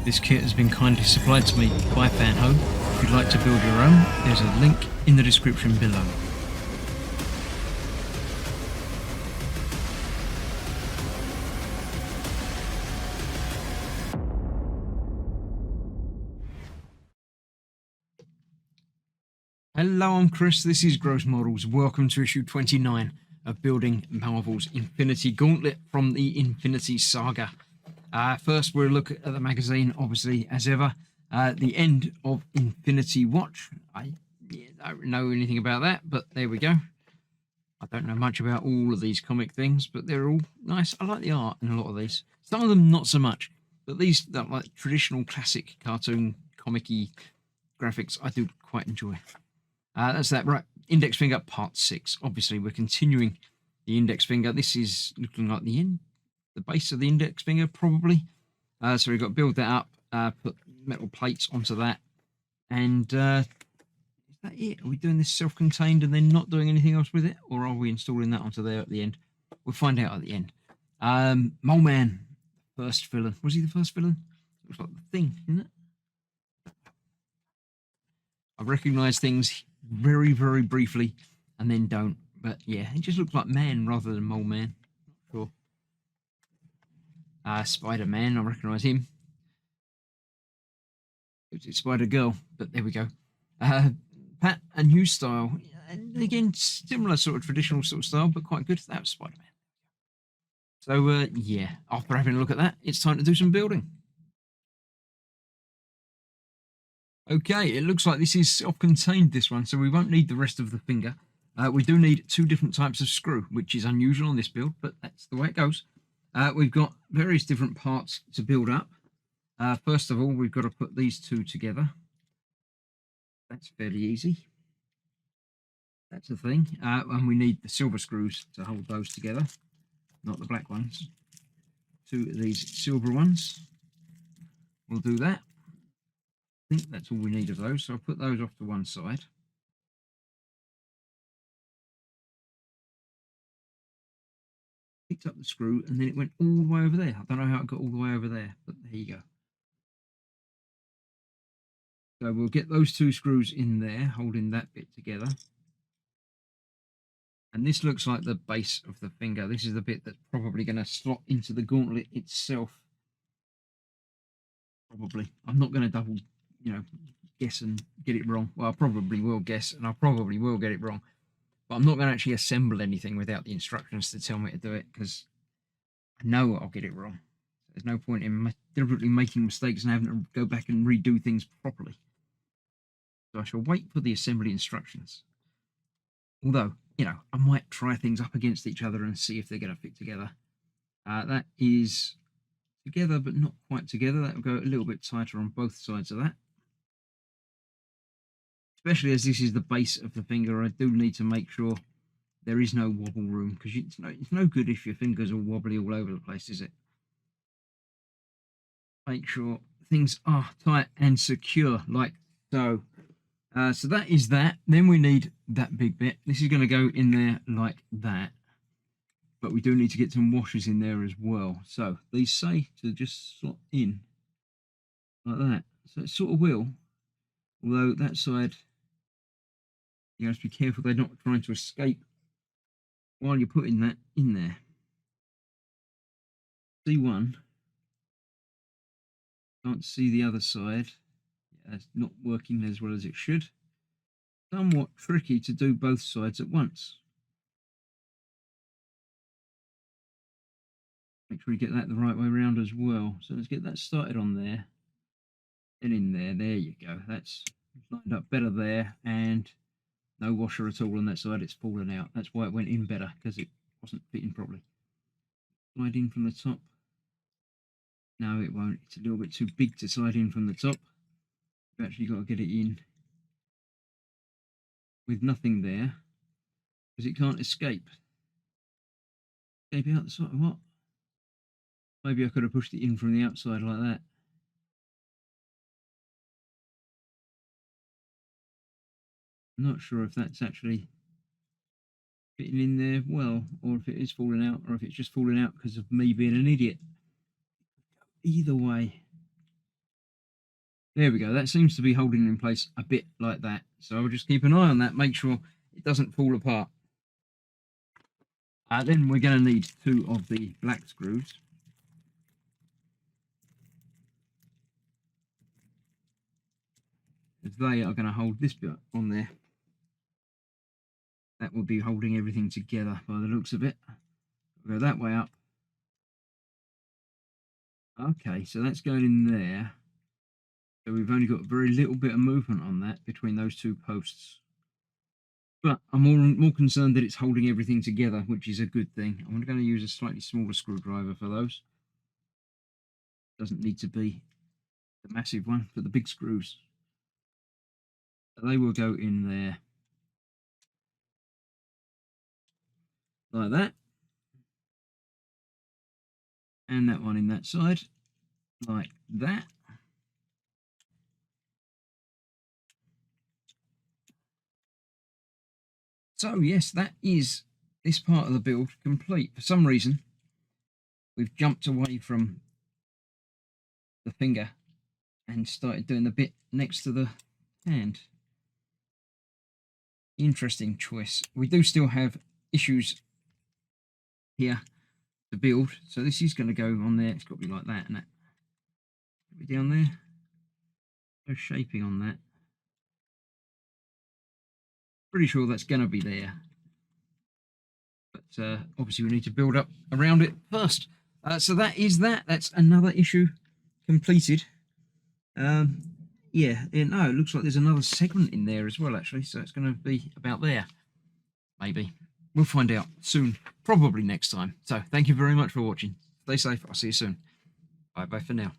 This kit has been kindly supplied to me by Fanhome. If you'd like to build your own, there's a link in the description below. Hello, I'm Chris, this is Gross Models. Welcome to issue 29 of Building Marvel's Infinity Gauntlet from the Infinity Saga. First, we'll look at the magazine, obviously, as ever. The end of Infinity Watch. I don't know anything about that, but there we go. I don't know much about all of these comic things, but they're all nice. I like the art in a lot of these. Some of them not so much, but these, that like traditional classic cartoon comic-y graphics, I do quite enjoy. That's that. Right, index finger part 6. Obviously, we're continuing the index finger. This is looking like the end, the base of the index finger, probably. So we've got to build that up, put metal plates onto that. And is that it? Are we doing this self-contained and then not doing anything else with it? Or are we installing that onto there at the end? We'll find out at the end. Mole Man, first villain. Was he the first villain? Looks like the Thing, isn't it? I recognise things very, very briefly and then don't. But yeah, it just looks like Man rather than Mole Man. Not sure. Spider-Man, I recognise him. It's Spider-Girl, but there we go. Pat, a new style. And again, similar sort of traditional sort of style, but quite good. That was Spider-Man. So yeah, after having a look at that, it's time to do some building. Okay, it looks like this is self-contained, this one, so we won't need the rest of the finger. We do need 2 different types of screw, which is unusual on this build, but that's the way it goes. We've got various different parts to build up. First of all, we've got to put these 2 together. That's fairly easy. That's the thing. And we need the silver screws to hold those together, not the black ones. 2 of these silver ones. We'll do that. I think that's all we need of those, so I'll put those off to one side. Picked up the screw and then it went all the way over there. I don't know how it got all the way over there, but there you go. So we'll get those 2 screws in there, holding that bit together. And this looks like the base of the finger. This is the bit that's probably going to slot into the gauntlet itself. Probably. I'm not going to double, guess and get it wrong. Well, I probably will guess and I probably will get it wrong. But I'm not going to actually assemble anything without the instructions to tell me to do it, because I know I'll get it wrong. There's no point in deliberately making mistakes and having to go back and redo things properly. So I shall wait for the assembly instructions. Although, I might try things up against each other and see if they're going to fit together. That is together, but not quite together. That will go a little bit tighter on both sides of that. Especially as this is the base of the finger, I do need to make sure there is no wobble room, because it's no good if your fingers are wobbly all over the place, is it? Make sure things are tight and secure, like so. So that is that. Then we need that big bit. This is going to go in there like that. But we do need to get some washers in there as well. So these say to just slot in like that. So it sort of will. Although that side, you have to be careful they're not trying to escape while you're putting that in there. See one. Can't see the other side. Yeah, it's not working as well as it should. Somewhat tricky to do both sides at once. Make sure you get that the right way around as well. So let's get that started on there. And in there. There you go. That's lined up better there. And no washer at all on that side. It's fallen out. That's why it went in better, because it wasn't fitting properly. Slide in from the top. No, it won't. It's a little bit too big to slide in from the top. You've actually got to get it in with nothing there, because it can't escape. Escape out the side. What? Maybe I could have pushed it in from the outside like that. I'm not sure if that's actually fitting in there well, or if it is falling out, or if it's just falling out because of me being an idiot. Either way, There we go. That seems to be holding in place a bit like that. So I'll just keep an eye on that, make sure it doesn't fall apart. Then we're going to need 2 of the black screws. As they are going to hold this bit on there. That will be holding everything together by the looks of it. We'll go that way up. Okay, so that's going in there. So we've only got very little bit of movement on that between those 2 posts. But I'm more concerned that it's holding everything together, which is a good thing. I'm going to use a slightly smaller screwdriver for those. Doesn't need to be the massive one for the big screws. They will go in there like that, and that one in that side like that. So yes, that is this part of the build complete. For some reason we've jumped away from the finger and started doing the bit next to the hand. Interesting choice. We do still have issues here to build, so this is going to go on there. It's got to be like that, and that be down there. No shaping on that. Pretty sure that's going to be there, but obviously we need to build up around it first. So that is that. That's another issue completed. Yeah, no, it looks like there's another segment in there as well, actually. So it's going to be about there, maybe. We'll find out soon, probably next time. So thank you very much for watching. Stay safe. I'll see you soon. Bye-bye for now.